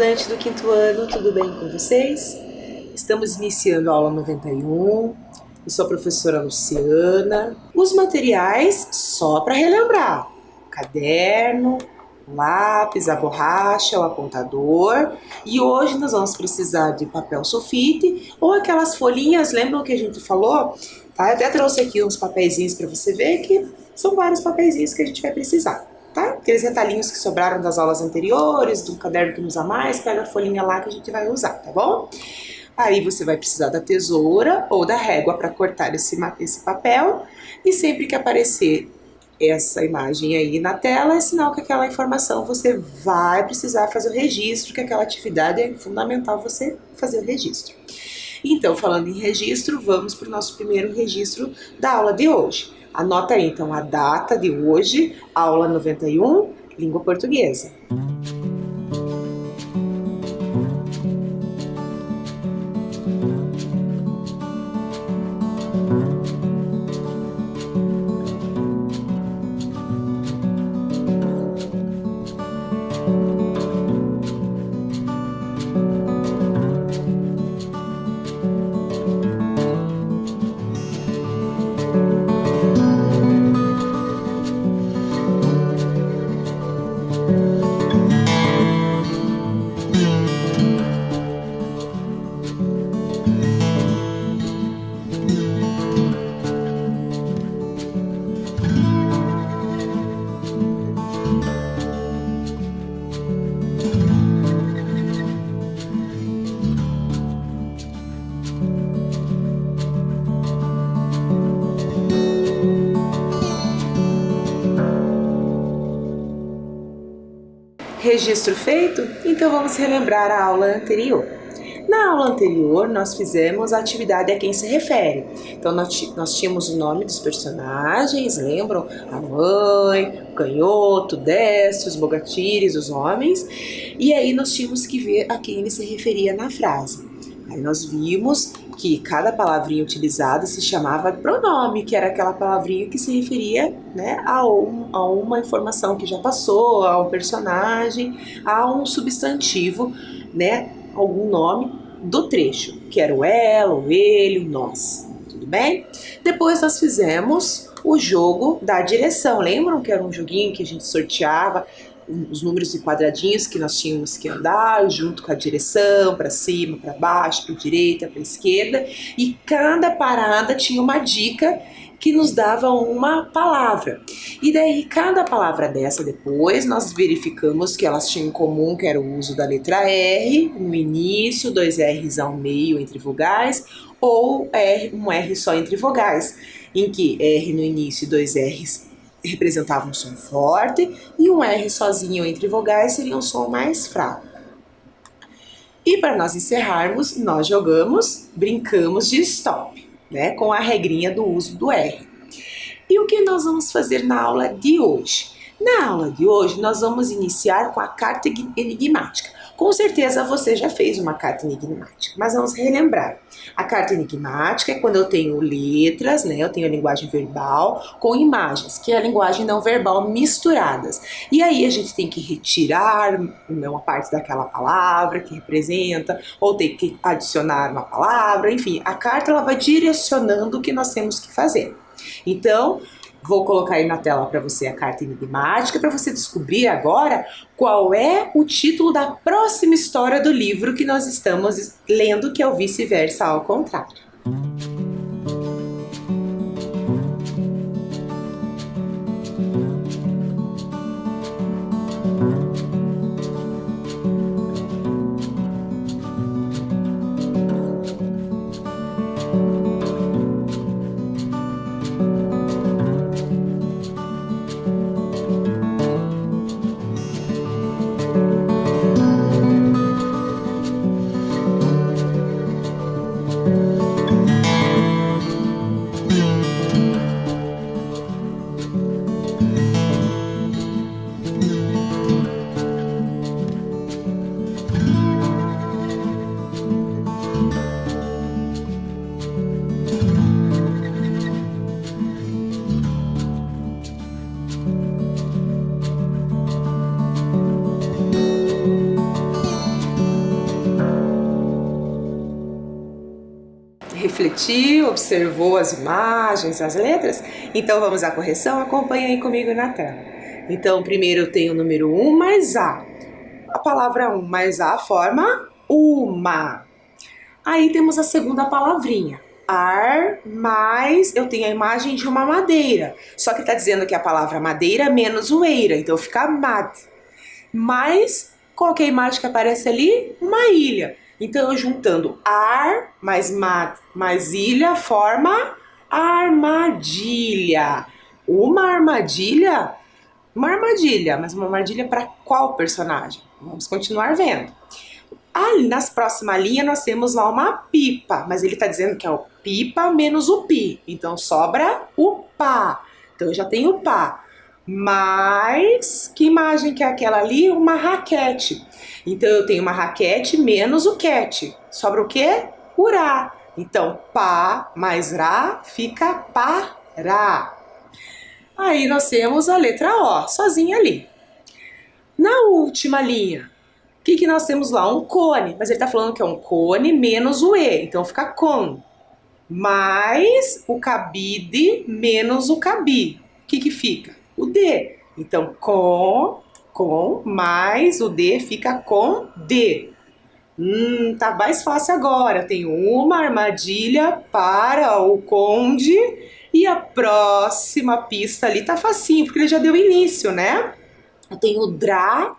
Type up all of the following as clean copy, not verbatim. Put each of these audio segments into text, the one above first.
estudantes do quinto ano, tudo bem com vocês? Estamos iniciando a aula 91, eu sou a professora Luciana. Os materiais, só para relembrar: caderno, lápis, a borracha, o apontador. E hoje nós vamos precisar de papel sulfite ou aquelas folhinhas, lembram que a gente falou? Tá? Eu até trouxe aqui uns papeizinhos para você ver que são vários papeizinhos que a gente vai precisar. Tá? Aqueles retalhinhos que sobraram das aulas anteriores, do caderno que não usa mais, pega a folhinha lá que a gente vai usar, tá bom? Aí você vai precisar da tesoura ou da régua para cortar esse papel, e sempre que aparecer essa imagem aí na tela, é sinal que aquela informação você vai precisar fazer o registro, que aquela atividade é fundamental você fazer o registro. Então, falando em registro, vamos para o nosso primeiro registro da aula de hoje. Anota aí, então, a data de hoje, aula 91, língua portuguesa. Registro feito? Então vamos relembrar a aula anterior. Na aula anterior, nós fizemos a atividade a quem se refere. Então, nós tínhamos o nome dos personagens, lembram? A mãe, o canhoto, o destro, os bogatires, os homens. E aí nós tínhamos que ver a quem ele se referia na frase. Aí nós vimos que cada palavrinha utilizada se chamava pronome, que era aquela palavrinha que se referia, né, a uma informação que já passou, a um personagem, a um substantivo, né, algum nome do trecho, que era o ela, o ele, o nós. Tudo bem? Depois nós fizemos o jogo da direção. Lembram que era um joguinho que a gente sorteava os números de quadradinhos que nós tínhamos que andar junto com a direção, para cima, para baixo, para direita, para esquerda, e cada parada tinha uma dica que nos dava uma palavra. E daí, cada palavra dessa, depois, nós verificamos que elas tinham em comum, que era o uso da letra R no início, 2 R's ao meio entre vogais, ou um R só entre vogais, em que R no início e 2 R's representava um som forte e um R sozinho entre vogais seria um som mais fraco. E para nós encerrarmos, nós brincamos de stop, né, com a regrinha do uso do R. E o que nós vamos fazer na aula de hoje? Na aula de hoje, nós vamos iniciar com a carta enigmática. Com certeza você já fez uma carta enigmática, mas vamos relembrar. A carta enigmática é quando eu tenho letras, né? Eu tenho a linguagem verbal com imagens, que é a linguagem não verbal misturadas. E aí a gente tem que retirar uma parte daquela palavra que representa, ou tem que adicionar uma palavra, enfim. A carta ela vai direcionando o que nós temos que fazer. Então, vou colocar aí na tela para você a carta enigmática, para você descobrir agora qual é o título da próxima história do livro que nós estamos lendo, que é o Vice-Versa ao Contrário. refletiu, observou as imagens, as letras? Então vamos à correção? Acompanha aí comigo na tela. Então primeiro eu tenho o número 1 mais A. A palavra 1 mais A forma uma. Aí temos a segunda palavrinha. Ar mais, eu tenho a imagem de uma madeira. Só que está dizendo que a palavra madeira menos o eira, então fica mad. Mais, qual que é a imagem que aparece ali? Uma ilha. Então, eu juntando ar mais mad mais ilha forma armadilha. Uma armadilha, mas uma armadilha para qual personagem? Vamos continuar vendo. Ali nas próximas linhas nós temos lá uma pipa, mas ele está dizendo que é o pipa menos o pi. Então, sobra o pá. Então, eu já tenho o pá. Mas, que imagem que é aquela ali? Uma raquete. Então, eu tenho uma raquete menos o cat. Sobra o quê? O rá. Então, pá mais rá fica pará. Aí, nós temos a letra O, sozinha ali. Na última linha, o que nós temos lá? Um cone. Mas ele está falando que é um cone menos o E. Então, fica com. Mais o cabide menos o cabi. O que fica? O D. Então, com, mais o D fica com D. Tá mais fácil agora. Eu tenho uma armadilha para o conde e a próxima pista ali tá facinho, porque ele já deu início, né? Eu tenho o drá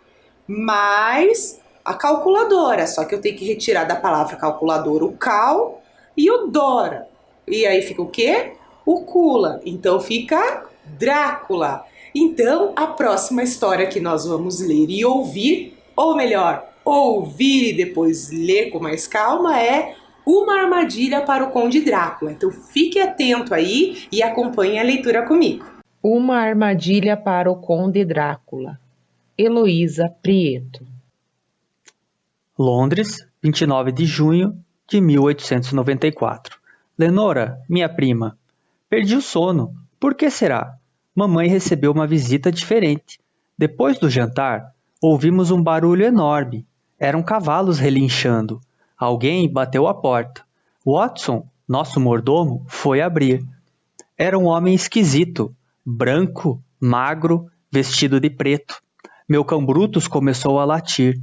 mais a calculadora, só que eu tenho que retirar da palavra calculadora o cal e o dora. E aí fica o quê? O cula. Então fica Drácula. Então, a próxima história que nós vamos ler e ouvir, ou melhor, ouvir e depois ler com mais calma, é Uma Armadilha para o Conde Drácula. Então, fique atento aí e acompanhe a leitura comigo. Uma Armadilha para o Conde Drácula. Heloísa Prieto. Londres, 29 de junho de 1894. Lenora, minha prima, perdi o sono. Por que será? Mamãe recebeu uma visita diferente. Depois do jantar, ouvimos um barulho enorme. Eram cavalos relinchando. Alguém bateu à porta. Watson, nosso mordomo, foi abrir. Era um homem esquisito, branco, magro, vestido de preto. Meu cão Brutus começou a latir.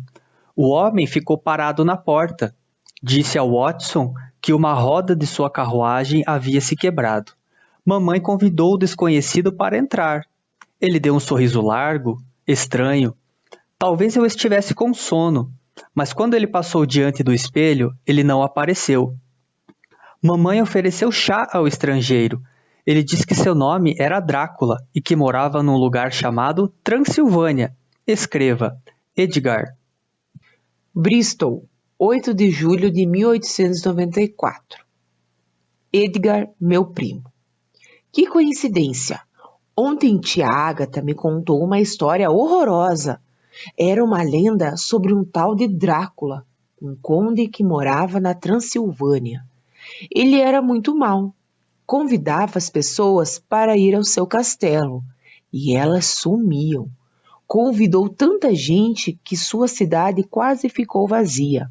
O homem ficou parado na porta. Disse a Watson que uma roda de sua carruagem havia se quebrado. Mamãe convidou o desconhecido para entrar. Ele deu um sorriso largo, estranho. Talvez eu estivesse com sono, mas quando ele passou diante do espelho, ele não apareceu. Mamãe ofereceu chá ao estrangeiro. Ele disse que seu nome era Drácula e que morava num lugar chamado Transilvânia. Escreva, Edgar. Bristol, 8 de julho de 1894. Edgar, meu primo. Que coincidência! Ontem tia Ágata me contou uma história horrorosa. Era uma lenda sobre um tal de Drácula, um conde que morava na Transilvânia. Ele era muito mau. Convidava as pessoas para ir ao seu castelo, e elas sumiam. Convidou tanta gente que sua cidade quase ficou vazia.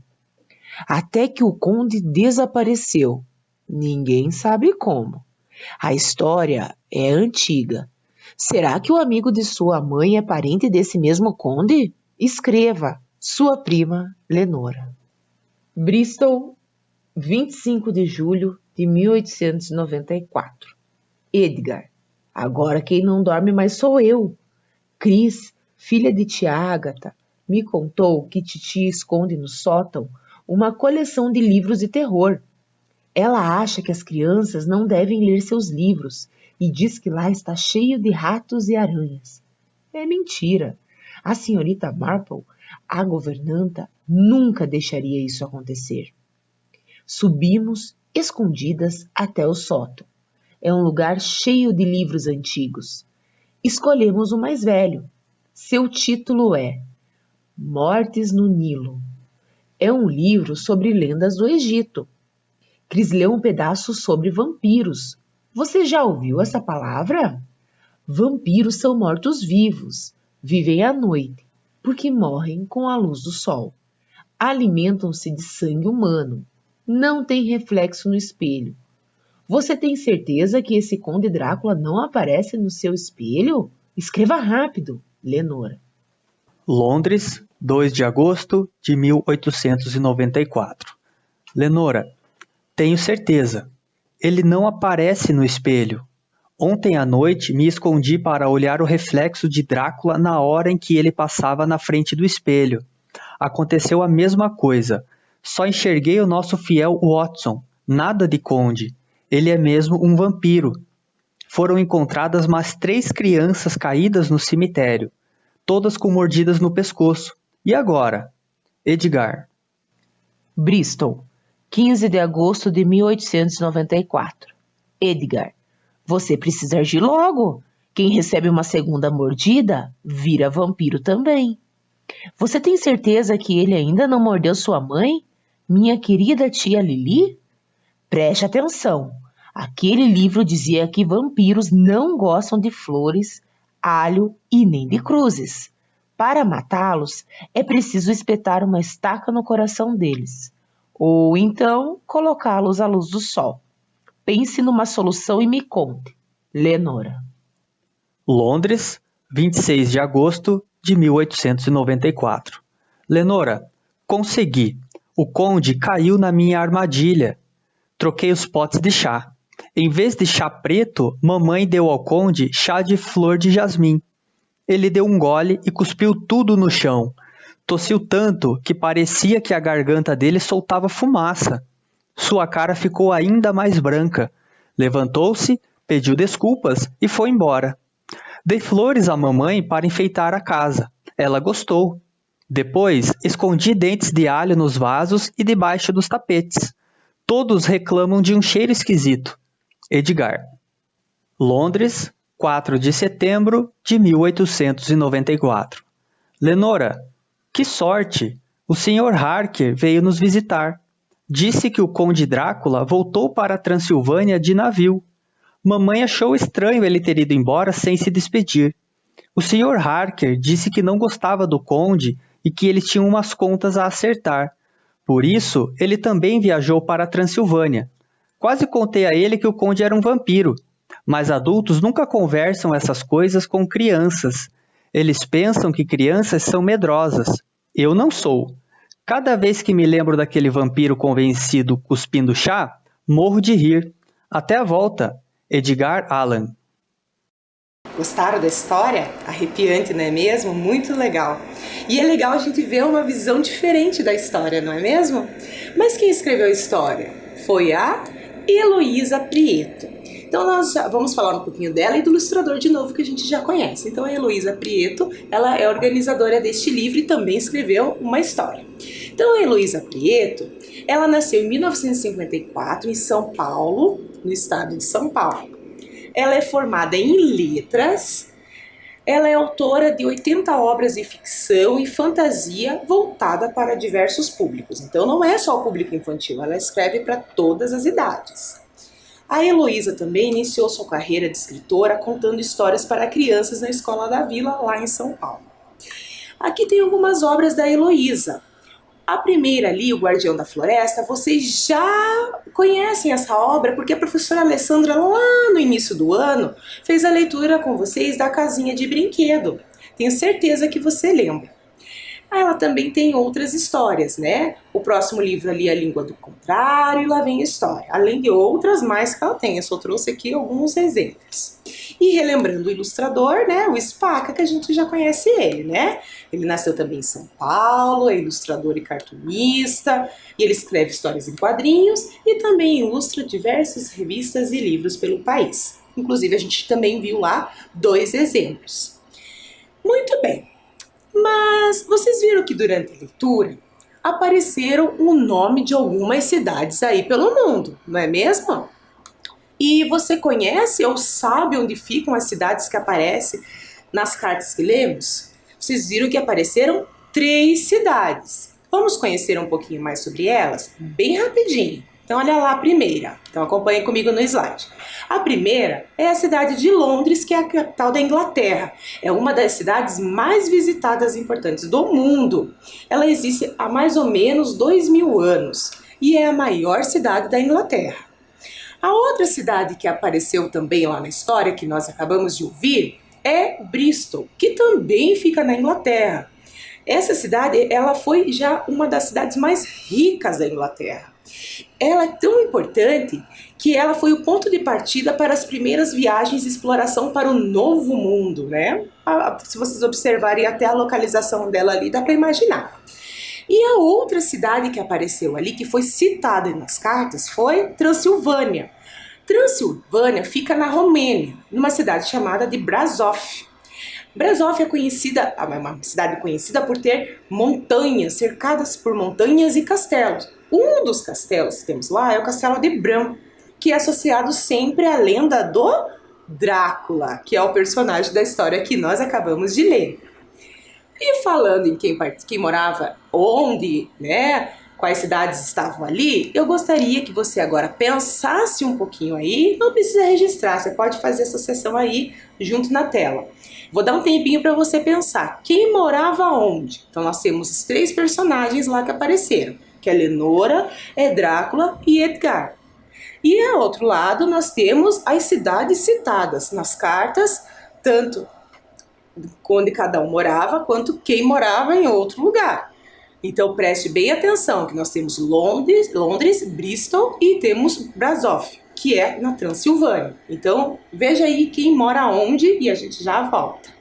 Até que o conde desapareceu. Ninguém sabe como. A história é antiga. Será que o amigo de sua mãe é parente desse mesmo conde? Escreva, sua prima Lenora. Bristol, 25 de julho de 1894. Edgar, agora quem não dorme mais sou eu. Cris, filha de tia Ágata, me contou que Titi esconde no sótão uma coleção de livros de terror. Ela acha que as crianças não devem ler seus livros e diz que lá está cheio de ratos e aranhas. É mentira. A senhorita Marple, a governanta, nunca deixaria isso acontecer. Subimos, escondidas, até o sótão. É um lugar cheio de livros antigos. Escolhemos o mais velho. Seu título é Mortes no Nilo. É um livro sobre lendas do Egito. Cris leu um pedaço sobre vampiros. Você já ouviu essa palavra? Vampiros são mortos-vivos. Vivem à noite, porque morrem com a luz do sol. Alimentam-se de sangue humano. Não têm reflexo no espelho. Você tem certeza que esse Conde Drácula não aparece no seu espelho? Escreva rápido, Lenora. Londres, 2 de agosto de 1894. Lenora, tenho certeza. Ele não aparece no espelho. Ontem à noite me escondi para olhar o reflexo de Drácula na hora em que ele passava na frente do espelho. Aconteceu a mesma coisa. Só enxerguei o nosso fiel Watson. Nada de Conde. Ele é mesmo um vampiro. Foram encontradas mais 3 crianças caídas no cemitério, todas com mordidas no pescoço. E agora? Edgar. Bristol, 15 de agosto de 1894. Edgar, você precisa agir logo. Quem recebe uma segunda mordida, vira vampiro também. Você tem certeza que ele ainda não mordeu sua mãe, minha querida tia Lili? Preste atenção. Aquele livro dizia que vampiros não gostam de flores, alho e nem de cruzes. Para matá-los, é preciso espetar uma estaca no coração deles, ou então colocá-los à luz do sol. Pense numa solução e me conte. Lenora. Londres, 26 de agosto de 1894. Lenora, consegui. O Conde caiu na minha armadilha. Troquei os potes de chá. Em vez de chá preto, mamãe deu ao Conde chá de flor de jasmim. Ele deu um gole e cuspiu tudo no chão. Tossiu tanto que parecia que a garganta dele soltava fumaça. Sua cara ficou ainda mais branca. Levantou-se, pediu desculpas e foi embora. Dei flores à mamãe para enfeitar a casa. Ela gostou. Depois, escondi dentes de alho nos vasos e debaixo dos tapetes. Todos reclamam de um cheiro esquisito. Edgar. Londres, 4 de setembro de 1894. Lenora, que sorte! O Sr. Harker veio nos visitar. Disse que o Conde Drácula voltou para a Transilvânia de navio. Mamãe achou estranho ele ter ido embora sem se despedir. O Sr. Harker disse que não gostava do Conde e que eles tinham umas contas a acertar. Por isso, ele também viajou para a Transilvânia. Quase contei a ele que o Conde era um vampiro, mas adultos nunca conversam essas coisas com crianças. Eles pensam que crianças são medrosas. Eu não sou. Cada vez que me lembro daquele vampiro convencido cuspindo chá, morro de rir. Até a volta. Edgar Allan. Gostaram da história? Arrepiante, não é mesmo? Muito legal. E é legal a gente ver uma visão diferente da história, não é mesmo? Mas quem escreveu a história? Foi a Heloísa Prieto. Então nós vamos falar um pouquinho dela e do ilustrador de novo que a gente já conhece. Então a Heloísa Prieto, ela é organizadora deste livro e também escreveu uma história. Então a Heloísa Prieto, ela nasceu em 1954 em São Paulo, no estado de São Paulo. Ela é formada em letras, ela é autora de 80 obras de ficção e fantasia voltada para diversos públicos. Então não é só o público infantil, ela escreve para todas as idades. A Heloísa também iniciou sua carreira de escritora contando histórias para crianças na Escola da Vila, lá em São Paulo. Aqui tem algumas obras da Heloísa. A primeira ali, O Guardião da Floresta, vocês já conhecem essa obra porque a professora Alessandra, lá no início do ano, fez a leitura com vocês da Casinha de Brinquedo. Tenho certeza que você lembra. Ela também tem outras histórias, né? O próximo livro ali é A Língua do Contrário e Lá Vem a História. Além de outras mais que ela tem, eu só trouxe aqui alguns exemplos. E relembrando o ilustrador, né? O Spaca, que a gente já conhece ele, né? Ele nasceu também em São Paulo, é ilustrador e cartunista, e ele escreve histórias em quadrinhos e também ilustra diversas revistas e livros pelo país. Inclusive, a gente também viu lá 2 exemplos. Muito bem. Mas vocês viram que durante a leitura apareceram o nome de algumas cidades aí pelo mundo, não é mesmo? E você conhece ou sabe onde ficam as cidades que aparecem nas cartas que lemos? Vocês viram que apareceram 3 cidades. Vamos conhecer um pouquinho mais sobre elas? Bem rapidinho. Então olha lá a primeira. Então acompanhe comigo no slide. A primeira é a cidade de Londres, que é a capital da Inglaterra. É uma das cidades mais visitadas e importantes do mundo. Ela existe há mais ou menos 2000 anos e é a maior cidade da Inglaterra. A outra cidade que apareceu também lá na história, que nós acabamos de ouvir, é Bristol, que também fica na Inglaterra. Essa cidade, ela foi já uma das cidades mais ricas da Inglaterra. Ela é tão importante que ela foi o ponto de partida para as primeiras viagens de exploração para o Novo Mundo, né? Se vocês observarem até a localização dela ali, dá para imaginar. E a outra cidade que apareceu ali, que foi citada nas cartas, foi Transilvânia. Transilvânia fica na Romênia, numa cidade chamada de Brasov. Brasov é conhecida, é uma cidade conhecida por ter montanhas, cercadas por montanhas e castelos. Um dos castelos que temos lá é o Castelo de Bran, que é associado sempre à lenda do Drácula, que é o personagem da história que nós acabamos de ler. E falando em quem morava onde, né, quais cidades estavam ali, eu gostaria que você agora pensasse um pouquinho aí, não precisa registrar, você pode fazer essa sessão aí junto na tela. Vou dar um tempinho para você pensar, quem morava onde? Então nós temos os 3 personagens lá que apareceram, que é Lenora, Drácula e Edgar. E ao outro lado nós temos as cidades citadas nas cartas, tanto onde cada um morava, quanto quem morava em outro lugar. Então preste bem atenção que nós temos Londres, Bristol e temos Brasov, que é na Transilvânia. Então veja aí quem mora onde e a gente já volta.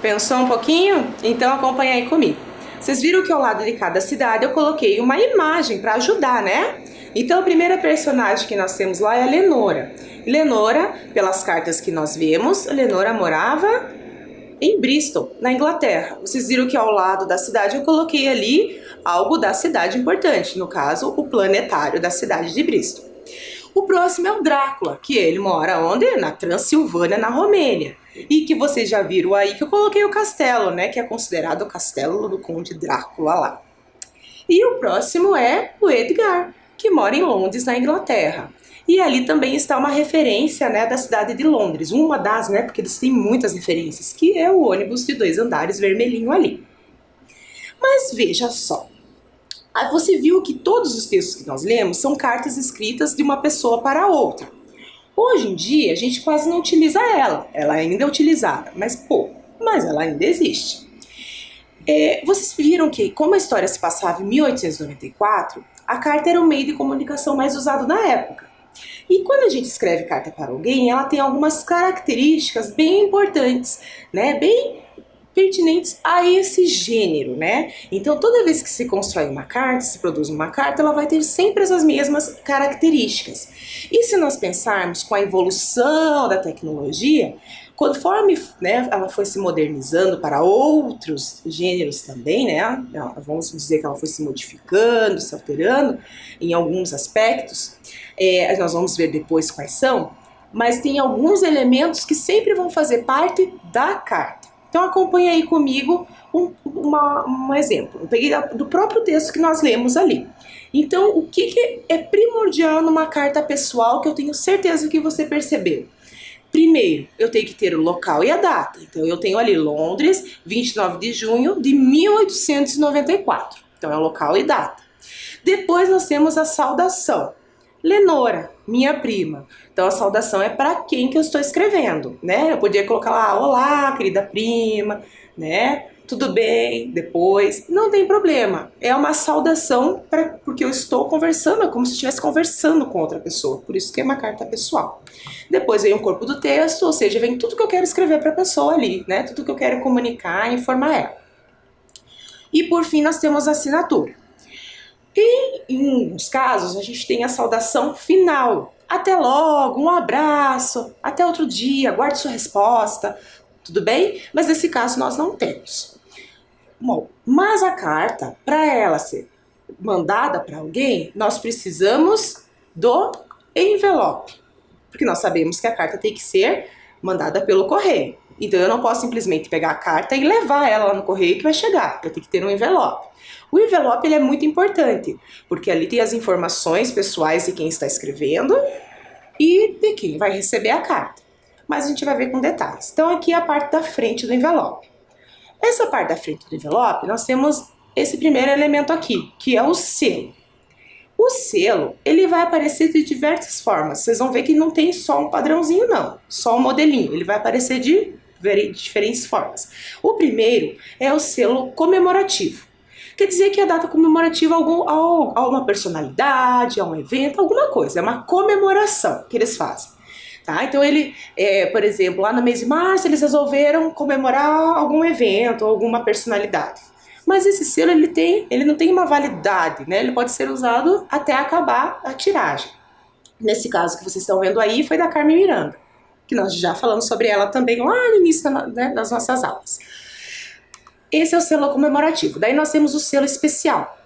Pensou um pouquinho? Então acompanha aí comigo. Vocês viram que ao lado de cada cidade eu coloquei uma imagem para ajudar, né? Então a primeira personagem que nós temos lá é a Lenora. Lenora, pelas cartas que nós vemos, a Lenora morava em Bristol, na Inglaterra. Vocês viram que ao lado da cidade eu coloquei ali algo da cidade importante, no caso o planetário da cidade de Bristol. O próximo é o Drácula, que ele mora onde? Na Transilvânia, na Romênia. E que vocês já viram aí que eu coloquei o castelo, né? Que é considerado o castelo do Conde Drácula lá. E o próximo é o Edgar, que mora em Londres, na Inglaterra. E ali também está uma referência, né, da cidade de Londres. Uma das, né? Porque eles têm muitas referências, que é o ônibus de 2 andares vermelhinho ali. Mas veja só. Você viu que todos os textos que nós lemos são cartas escritas de uma pessoa para outra. Hoje em dia, a gente quase não utiliza ela. Ela ainda é utilizada, mas pouco. Mas ela ainda existe. Vocês viram que, como a história se passava em 1894, a carta era o meio de comunicação mais usado na época. E quando a gente escreve carta para alguém, ela tem algumas características bem importantes, né? Bem pertinentes a esse gênero, né? Então, toda vez que se constrói uma carta, se produz uma carta, ela vai ter sempre essas mesmas características. E se nós pensarmos com a evolução da tecnologia, conforme, né, ela foi se modernizando para outros gêneros também, né? Vamos dizer que ela foi se modificando, se alterando em alguns aspectos. Nós vamos ver depois quais são, mas tem alguns elementos que sempre vão fazer parte da carta. Então acompanha aí comigo um exemplo. Eu peguei do próprio texto que nós lemos ali. Então, o que é primordial numa carta pessoal que eu tenho certeza que você percebeu? Primeiro, eu tenho que ter o local e a data. Então, eu tenho ali Londres, 29 de junho de 1894. Então, é o local e data. Depois, nós temos a saudação. Lenora, minha prima. Então a saudação é para quem que eu estou escrevendo, né? Eu podia colocar lá, olá, querida prima, né? Tudo bem, depois, não tem problema. É uma saudação porque eu estou conversando, é como se eu estivesse conversando com outra pessoa. Por isso que é uma carta pessoal. Depois vem o corpo do texto, ou seja, vem tudo que eu quero escrever para a pessoa ali, né? Tudo que eu quero comunicar, informar ela. E por fim nós temos a assinatura. E em uns casos a gente tem a saudação final. Até logo, um abraço, até outro dia, guarde sua resposta, tudo bem? Mas nesse caso nós não temos. Bom, mas a carta, para ela ser mandada para alguém, nós precisamos do envelope, porque nós sabemos que a carta tem que ser mandada pelo correio. Então eu não posso simplesmente pegar a carta e levar ela lá no correio que vai chegar. Eu tenho que ter um envelope. O envelope ele é muito importante, porque ali tem as informações pessoais de quem está escrevendo e de quem vai receber a carta. Mas a gente vai ver com detalhes. Então aqui é a parte da frente do envelope. Essa parte da frente do envelope, nós temos esse primeiro elemento aqui, que é o selo. O selo, ele vai aparecer de diversas formas. Vocês vão ver que não tem só um padrãozinho, não. Só um modelinho. Ele vai aparecer de diferentes formas. O primeiro é o selo comemorativo. Quer dizer que a data comemorativa a uma personalidade, a um evento, alguma coisa. É uma comemoração que eles fazem. Tá? Então, por exemplo, lá no mês de março, eles resolveram comemorar algum evento, alguma personalidade. Mas esse selo, ele não tem uma validade, né? Ele pode ser usado até acabar a tiragem. Nesse caso que vocês estão vendo aí, foi da Carmen Miranda, que nós já falamos sobre ela também lá no início, né, das nossas aulas. Esse é o selo comemorativo. Daí nós temos o selo especial.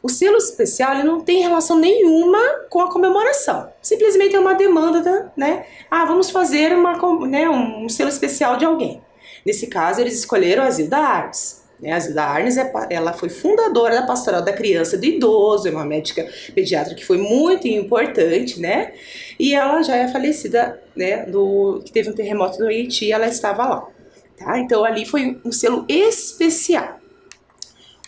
O selo especial ele não tem relação nenhuma com a comemoração. Simplesmente é uma demanda, né? Vamos fazer um selo especial de alguém. Nesse caso, eles escolheram a Zilda Arnes. A Zilda Arnes ela foi fundadora da Pastoral da Criança e do Idoso, é uma médica pediatra que foi muito importante, né? E ela já é falecida, né? Que teve um terremoto no Haiti, ela estava lá. Tá? Então ali foi um selo especial.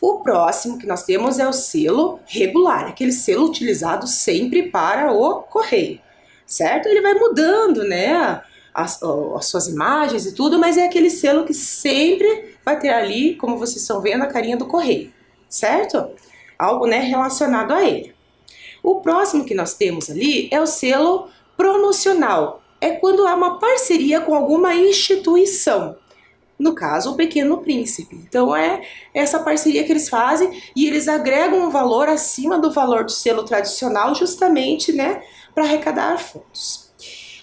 O próximo que nós temos é o selo regular, aquele selo utilizado sempre para o correio, certo? Ele vai mudando, né? As suas imagens e tudo, mas é aquele selo que sempre vai ter ali, como vocês estão vendo, a carinha do correio, certo? Algo, né, relacionado a ele. O próximo que nós temos ali é o selo promocional. É quando há uma parceria com alguma instituição. No caso, o Pequeno Príncipe. Então é essa parceria que eles fazem e eles agregam um valor acima do valor do selo tradicional justamente, né, para arrecadar fundos.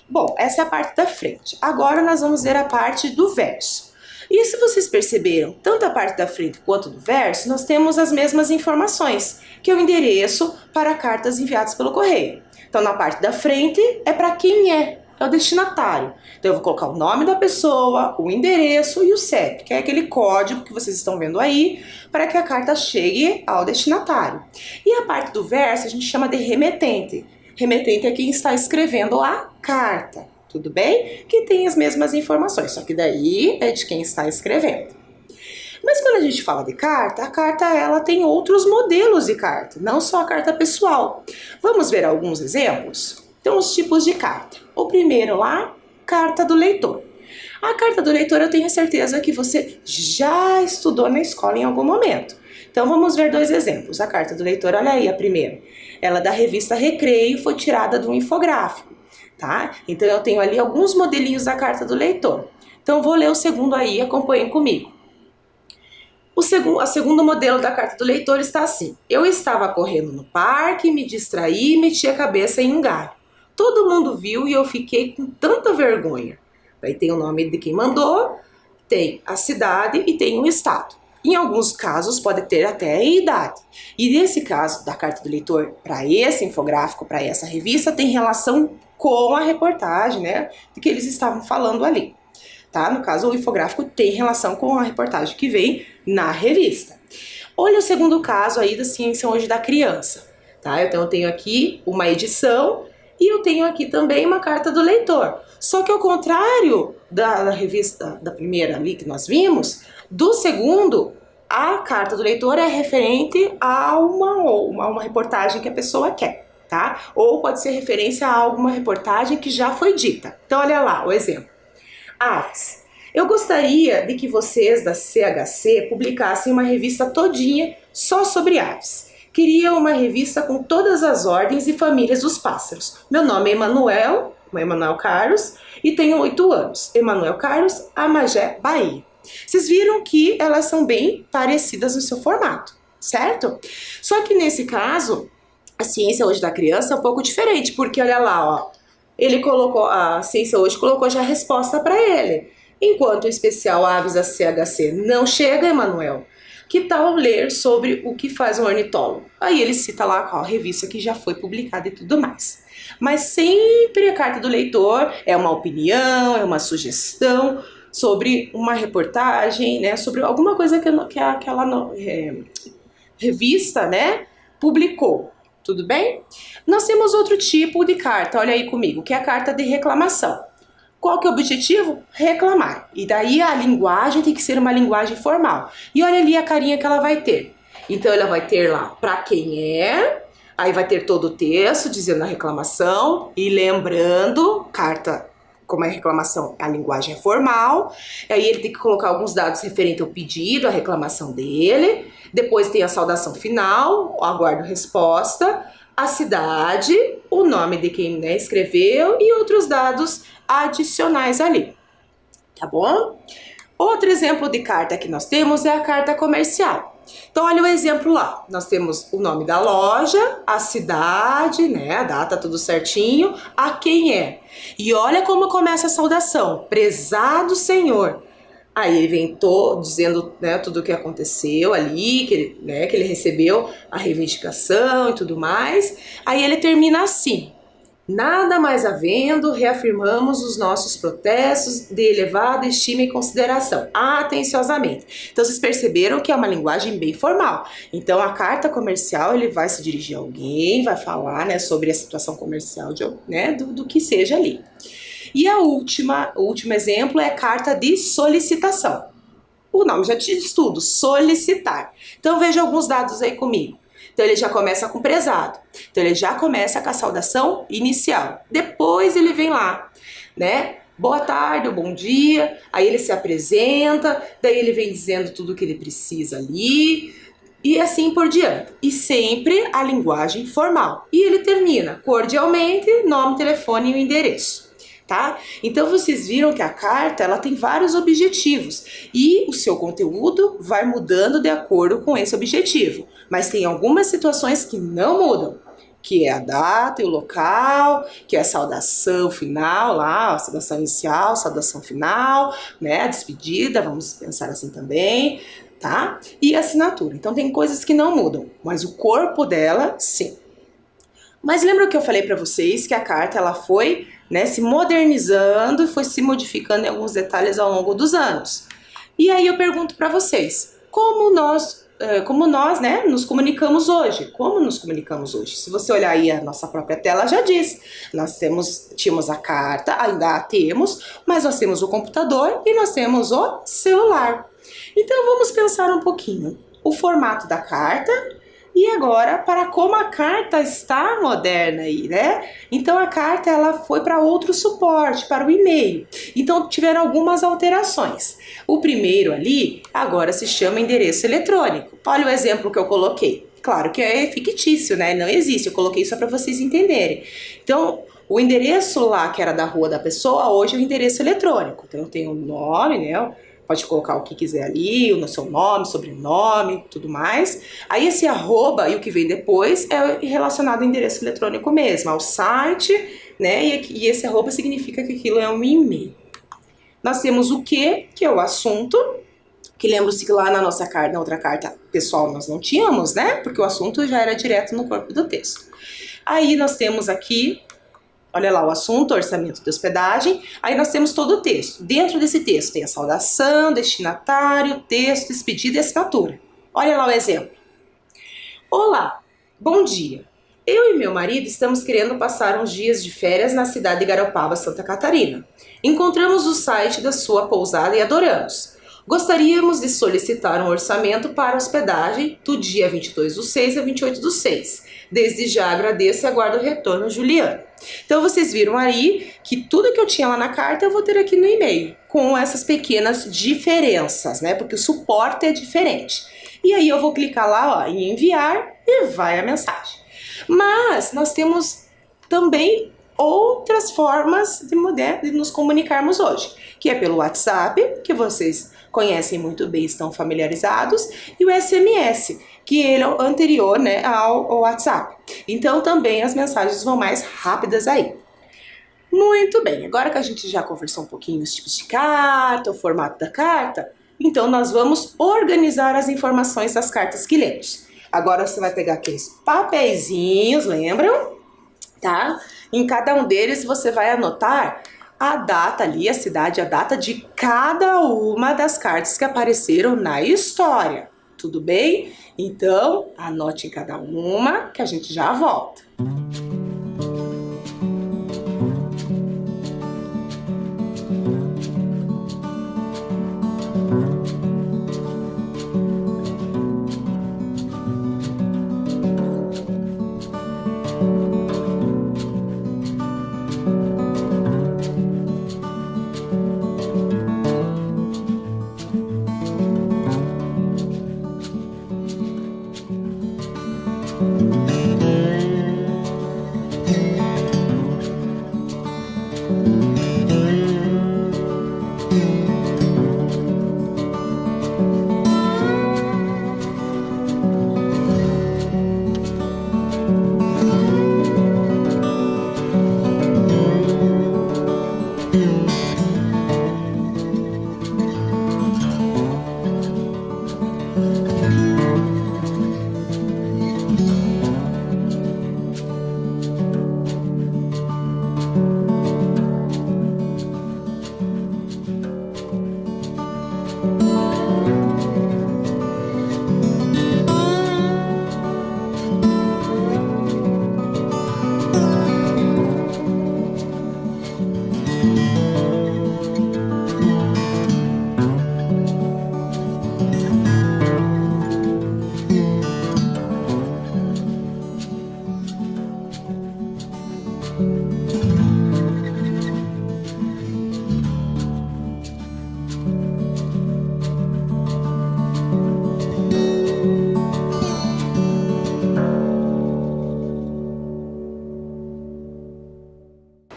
Bom, essa é a parte da frente. Agora nós vamos ver a parte do verso. E se vocês perceberam, tanto a parte da frente quanto do verso, nós temos as mesmas informações, que é o endereço para cartas enviadas pelo correio. Então, na parte da frente é para quem é o destinatário. Então, eu vou colocar o nome da pessoa, o endereço e o CEP, que é aquele código que vocês estão vendo aí, para que a carta chegue ao destinatário. E a parte do verso a gente chama de remetente. Remetente é quem está escrevendo a carta, tudo bem? Que tem as mesmas informações, só que daí é de quem está escrevendo. Mas quando a gente fala de carta, a carta ela tem outros modelos de carta, não só a carta pessoal. Vamos ver alguns exemplos? Então, os tipos de carta. O primeiro lá, carta do leitor. A carta do leitor eu tenho certeza que você já estudou na escola em algum momento. Então, vamos ver dois exemplos. A carta do leitor, olha aí a primeira. Ela é da revista Recreio, foi tirada do infográfico, tá? Então, eu tenho ali alguns modelinhos da carta do leitor. Então, vou ler o segundo aí, acompanhem comigo. O segundo modelo da carta do leitor está assim. Eu estava correndo no parque, me distraí e meti a cabeça em um galho. Todo mundo viu e eu fiquei com tanta vergonha. Daí tem o nome de quem mandou, tem a cidade e tem o estado. Em alguns casos pode ter até a idade. E nesse caso da carta do leitor, para esse infográfico, para essa revista, tem relação com a reportagem, né, do que eles estavam falando ali. Tá? No caso, o infográfico tem relação com a reportagem que vem na revista. Olha o segundo caso aí da Ciência Hoje da Criança. Tá? Então eu tenho aqui uma edição e eu tenho aqui também uma carta do leitor. Só que ao contrário da revista da primeira ali que nós vimos, do segundo, a carta do leitor é referente a uma reportagem que a pessoa quer, tá? Ou pode ser referência a alguma reportagem que já foi dita. Então olha lá o exemplo. Aves. Eu gostaria de que vocês da CHC publicassem uma revista todinha só sobre aves. Queria uma revista com todas as ordens e famílias dos pássaros. Meu nome é Emanuel Carlos, e tenho 8 anos. Emanuel Carlos, Amagé, Bahia. Vocês viram que elas são bem parecidas no seu formato, certo? Só que nesse caso, a Ciência Hoje da Criança é um pouco diferente, porque olha lá, ó, ele colocou, a Ciência Hoje colocou já a resposta para ele. Enquanto o especial Aves da CHC não chega, Emanuel, que tal ler sobre o que faz um ornitólogo? Aí ele cita lá a revista que já foi publicada e tudo mais. Mas sempre a carta do leitor é uma opinião, é uma sugestão sobre uma reportagem, né, sobre alguma coisa que aquela revista, né, publicou. Tudo bem? Nós temos outro tipo de carta, olha aí comigo, que é a carta de reclamação. Qual que é o objetivo? Reclamar. E daí a linguagem tem que ser uma linguagem formal. E olha ali a carinha que ela vai ter. Então ela vai ter lá para quem é, aí vai ter todo o texto dizendo a reclamação e lembrando, carta, como é reclamação, a linguagem é formal, aí ele tem que colocar alguns dados referentes ao pedido, a reclamação dele, depois tem a saudação final, aguardo resposta, a cidade, o nome de quem, né, escreveu e outros dados adicionais ali, tá bom? Outro exemplo de carta que nós temos é a carta comercial. Então olha o exemplo lá, nós temos o nome da loja, a cidade, né, a data, tudo certinho, a quem é. E olha como começa a saudação, prezado senhor. Aí ele vem dizendo, né, tudo o que aconteceu ali, que ele recebeu a reivindicação e tudo mais. Aí ele termina assim: nada mais havendo, reafirmamos os nossos protestos de elevada estima e consideração, atenciosamente. Então vocês perceberam que é uma linguagem bem formal. Então a carta comercial, ele vai se dirigir a alguém, vai falar, né, sobre a situação comercial né, do que seja ali. E o último exemplo é a carta de solicitação. O nome já diz tudo, solicitar. Então veja alguns dados aí comigo. Então ele já começa com prezado. Então ele já começa com a saudação inicial. Depois ele vem lá, né? Boa tarde ou bom dia. Aí ele se apresenta, daí ele vem dizendo tudo o que ele precisa ali e assim por diante. E sempre a linguagem formal. E ele termina cordialmente, nome, telefone e o endereço. Tá? Então vocês viram que a carta ela tem vários objetivos e o seu conteúdo vai mudando de acordo com esse objetivo, mas tem algumas situações que não mudam, que é a data e o local, que é a saudação final lá, a saudação inicial, saudação final, né, a despedida, vamos pensar assim também, tá? E a assinatura. Então tem coisas que não mudam, mas o corpo dela, sim. Mas lembra que eu falei para vocês que a carta ela foi, né, se modernizando e foi se modificando em alguns detalhes ao longo dos anos. E aí eu pergunto para vocês, como nós, né, nos comunicamos hoje? Como nos comunicamos hoje? Se você olhar aí a nossa própria tela, já diz. Nós tínhamos a carta, ainda a temos, mas nós temos o computador e nós temos o celular. Então vamos pensar um pouquinho. O formato da carta. E agora, para como a carta está moderna aí, né? Então a carta ela foi para outro suporte, para o e-mail. Então tiveram algumas alterações. O primeiro ali agora se chama endereço eletrônico. Olha o exemplo que eu coloquei. Claro que é fictício, né? Não existe, eu coloquei só para vocês entenderem. Então, o endereço lá que era da rua da pessoa, hoje é o endereço eletrônico. Então tem o nome, né? Pode colocar o que quiser ali, o seu nome, sobrenome, tudo mais. Aí esse arroba e o que vem depois é relacionado ao endereço eletrônico mesmo, ao site, né? E esse arroba significa que aquilo é um e-mail. Nós temos o que é o assunto, que lembra-se que lá na nossa carta, na outra carta pessoal nós não tínhamos, né? Porque o assunto já era direto no corpo do texto. Aí nós temos aqui, olha lá o assunto, orçamento de hospedagem, aí nós temos todo o texto. Dentro desse texto tem a saudação, destinatário, texto, despedida e assinatura. Olha lá o exemplo. Olá, bom dia. Eu e meu marido estamos querendo passar uns dias de férias na cidade de Garopaba, Santa Catarina. Encontramos o site da sua pousada e adoramos. Gostaríamos de solicitar um orçamento para hospedagem do dia 22/6 a 28/6. Desde já agradeço e aguardo o retorno, Juliana. Então vocês viram aí que tudo que eu tinha lá na carta eu vou ter aqui no e-mail, com essas pequenas diferenças, né? Porque o suporte é diferente. E aí eu vou clicar lá, ó, em enviar e vai a mensagem. Mas nós temos também outras formas de nos comunicarmos hoje, que é pelo WhatsApp, que vocês conhecem muito bem, estão familiarizados, e o SMS, que ele é o anterior, né, ao WhatsApp. Então também as mensagens vão mais rápidas aí. Muito bem, agora que a gente já conversou um pouquinho os tipos de carta, o formato da carta, então nós vamos organizar as informações das cartas que lemos. Agora você vai pegar aqueles papeizinhos, lembram? Tá? Em cada um deles você vai anotar a data ali, a cidade, a data de cada uma das cartas que apareceram na história. Tudo bem? Então, anote em cada uma que a gente já volta.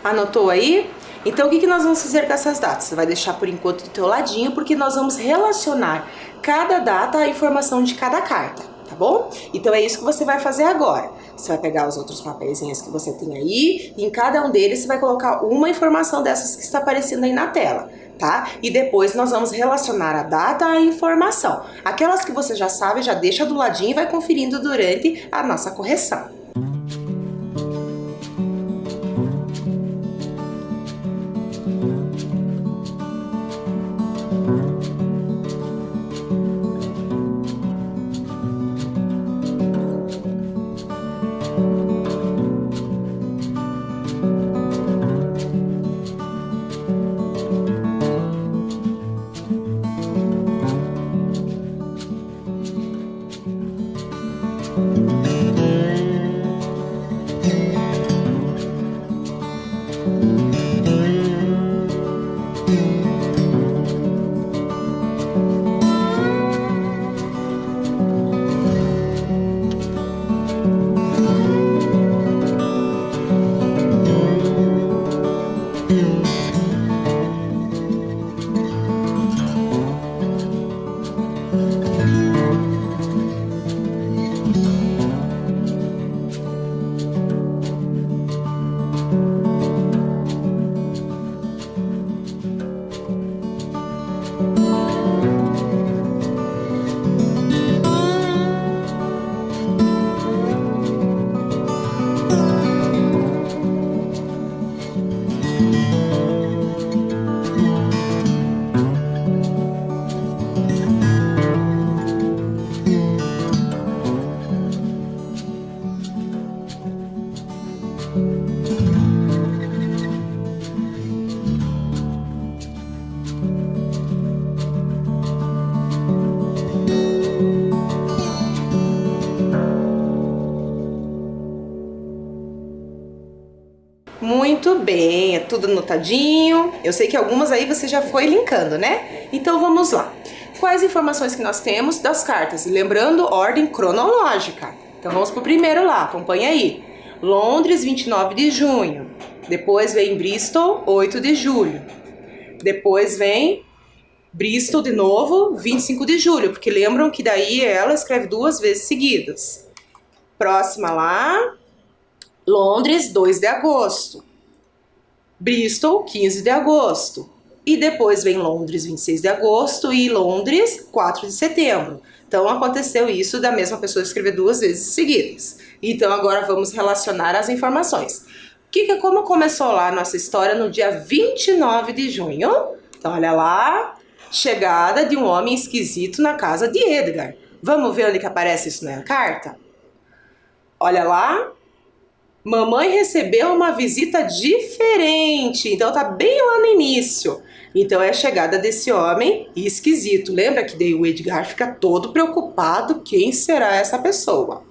Anotou aí? Então o que nós vamos fazer com essas datas? Você vai deixar por enquanto do teu ladinho, porque nós vamos relacionar cada data à informação de cada carta, tá bom? Então é isso que você vai fazer agora. Você vai pegar os outros papeizinhos que você tem aí, e em cada um deles você vai colocar uma informação dessas que está aparecendo aí na tela, tá? E depois nós vamos relacionar a data à informação. Aquelas que você já sabe, já deixa do ladinho e vai conferindo durante a nossa correção. Muito bem, é tudo anotadinho. Eu sei que algumas aí você já foi linkando, né? Então vamos lá. Quais informações que nós temos das cartas? Lembrando, ordem cronológica. Então vamos pro primeiro lá, acompanha aí. Londres, 29 de junho. Depois vem Bristol, 8 de julho. Depois vem Bristol de novo, 25 de julho, porque lembram que daí ela escreve 2 vezes seguidas. Próxima lá, Londres, 2 de agosto. Bristol, 15 de agosto. E depois vem Londres, 26 de agosto e Londres, 4 de setembro. Então aconteceu isso da mesma pessoa escrever 2 vezes seguidas. Então agora vamos relacionar as informações. Como começou lá a nossa história no dia 29 de junho? Então, olha lá, chegada de um homem esquisito na casa de Edgar. Vamos ver onde que aparece isso na carta? Olha lá, mamãe recebeu uma visita diferente, então tá bem lá no início. Então é a chegada desse homem esquisito. Lembra que daí o Edgar fica todo preocupado, quem será essa pessoa?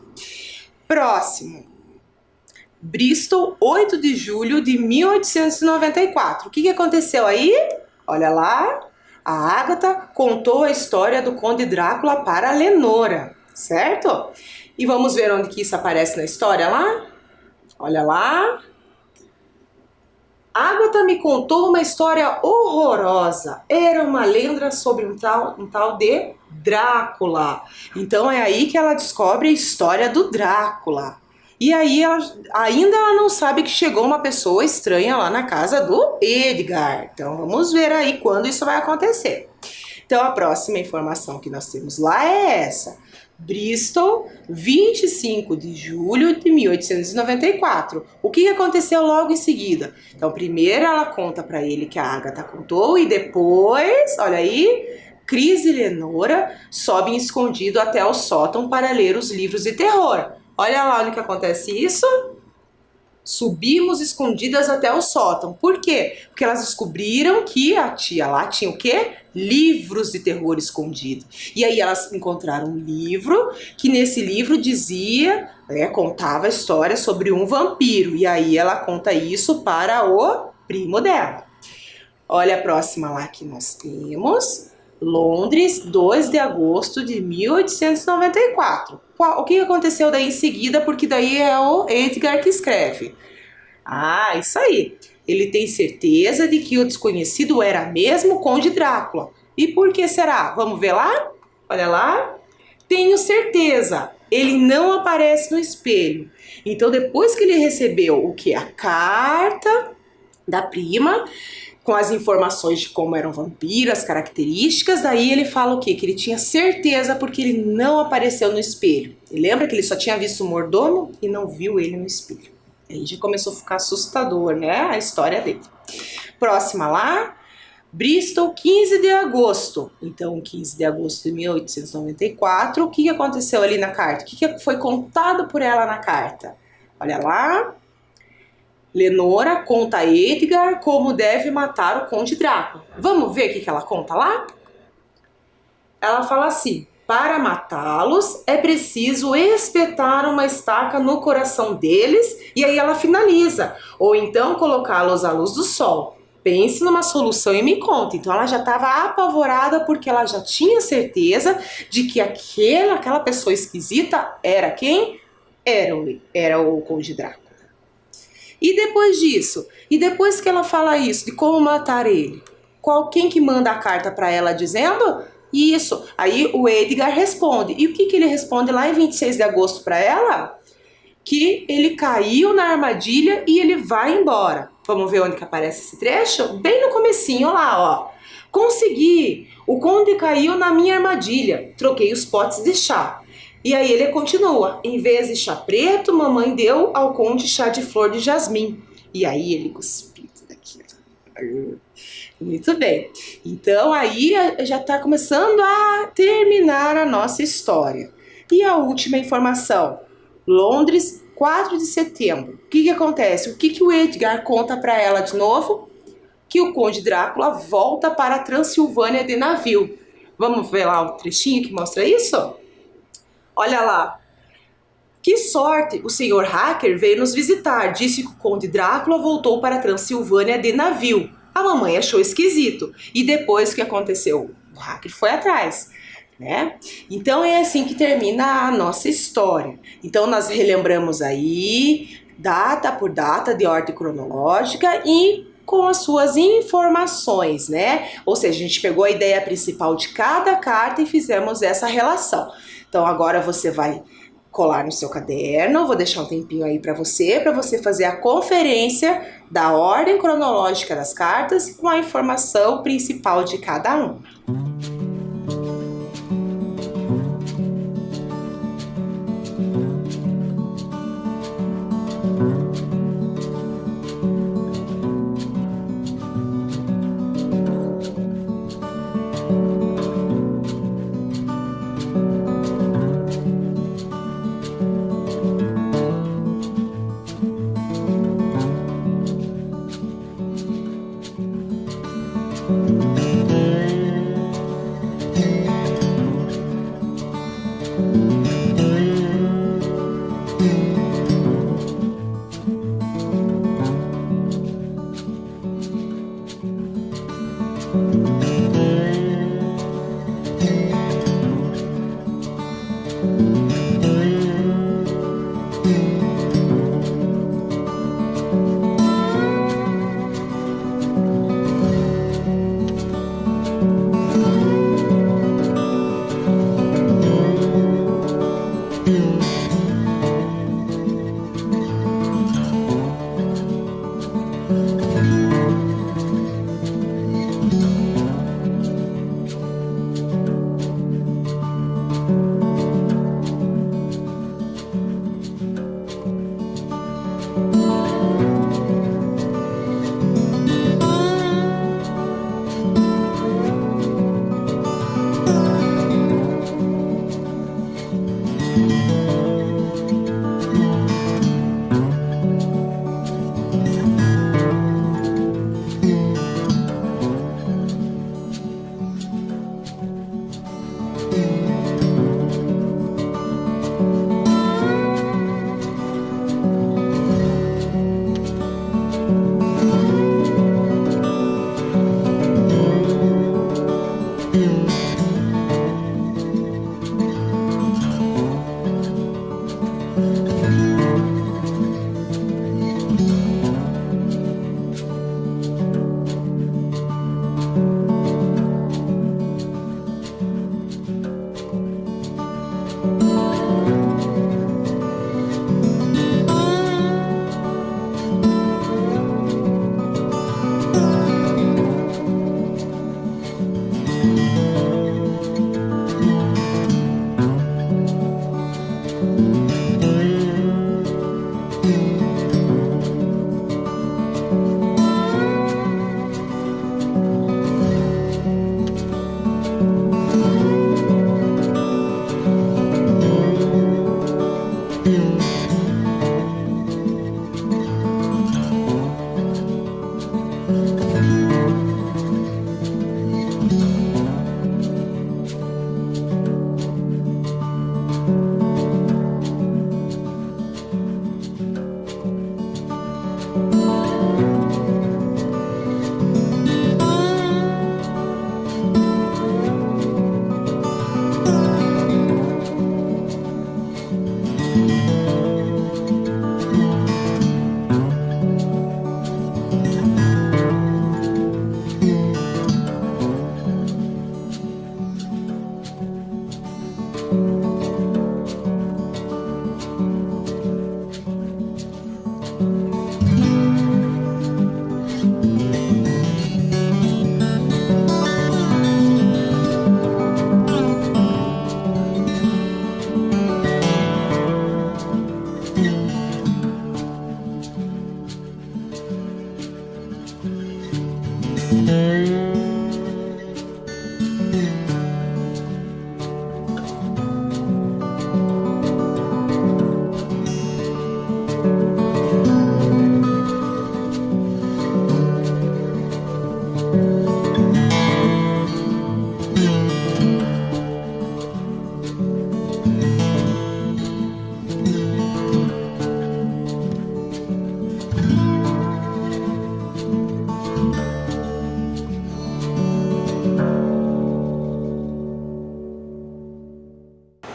Próximo. Bristol, 8 de julho de 1894. O que aconteceu aí? Olha lá, a Agatha contou a história do Conde Drácula para a Lenora, certo? E vamos ver onde que isso aparece na história lá? Olha lá. Agatha me contou uma história horrorosa. Era uma lenda sobre um tal de Drácula. Então é aí que ela descobre a história do Drácula. E aí ela não sabe que chegou uma pessoa estranha lá na casa do Edgar. Então vamos ver aí quando isso vai acontecer. Então a próxima informação que nós temos lá é essa. Bristol, 25 de julho de 1894. O que aconteceu logo em seguida? Então primeiro ela conta para ele que a Agatha contou e depois, olha aí, Cris e Lenora sobem escondido até o sótão para ler os livros de terror. Olha lá onde que acontece isso. Subimos escondidas até o sótão. Por quê? Porque elas descobriram que a tia lá tinha o quê? Livros de terror escondidos. E aí elas encontraram um livro, que nesse livro dizia, contava a história sobre um vampiro. E aí ela conta isso para o primo dela. Olha a próxima lá que nós temos. Londres, 2 de agosto de 1894. O que aconteceu daí em seguida? Porque daí é o Edgar que escreve. Ah, isso aí. Ele tem certeza de que o desconhecido era mesmo o Conde Drácula. E por que será? Vamos ver lá? Olha lá. Tenho certeza. Ele não aparece no espelho. Então, depois que ele recebeu o que? A carta da prima, com as informações de como eram vampiros, as características, daí ele fala o quê? Que ele tinha certeza porque ele não apareceu no espelho. E lembra que ele só tinha visto o mordomo e não viu ele no espelho. Aí já começou a ficar assustador, né? A história dele. Próxima lá. Bristol, 15 de agosto. Então, 15 de agosto de 1894. O que aconteceu ali na carta? O que foi contado por ela na carta? Olha lá. Lenora conta a Edgar como deve matar o Conde Drácula. Vamos ver o que ela conta lá? Ela fala assim: para matá-los é preciso espetar uma estaca no coração deles, e aí ela finaliza, ou então colocá-los à luz do sol. Pense numa solução e me conte. Então ela já estava apavorada porque ela já tinha certeza de que aquela pessoa esquisita era quem? Era o Conde Drácula. E depois disso? E depois que ela fala isso, de como matar ele? Quem que manda a carta para ela dizendo? Isso. Aí o Edgar responde. E o que ele responde lá em 26 de agosto para ela? Que ele caiu na armadilha e ele vai embora. Vamos ver onde que aparece esse trecho? Bem no comecinho lá, ó. Consegui! O conde caiu na minha armadilha. Troquei os potes de chá. E aí ele continua. Em vez de chá preto, mamãe deu ao conde chá de flor de jasmim. E aí ele cuspiu daqui. Muito bem. Então aí já está começando a terminar a nossa história. E a última informação. Londres, 4 de setembro. O que acontece? O que o Edgar conta para ela de novo? Que o Conde Drácula volta para a Transilvânia de navio. Vamos ver lá o trechinho que mostra isso? Olha lá. Que sorte! O senhor Hacker veio nos visitar. Disse que o Conde Drácula voltou para a Transilvânia de navio. A mamãe achou esquisito. E depois o que aconteceu? O Hacker foi atrás, né? Então é assim que termina a nossa história. Então nós relembramos aí, data por data, de ordem cronológica e com as suas informações, né? Ou seja, a gente pegou a ideia principal de cada carta e fizemos essa relação. Então agora você vai colar no seu caderno, vou deixar um tempinho aí para você fazer a conferência da ordem cronológica das cartas com a informação principal de cada um.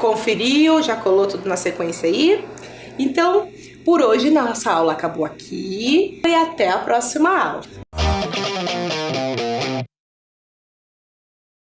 conferiu, já colou tudo na sequência aí? Então, por hoje nossa aula acabou aqui e até a próxima aula.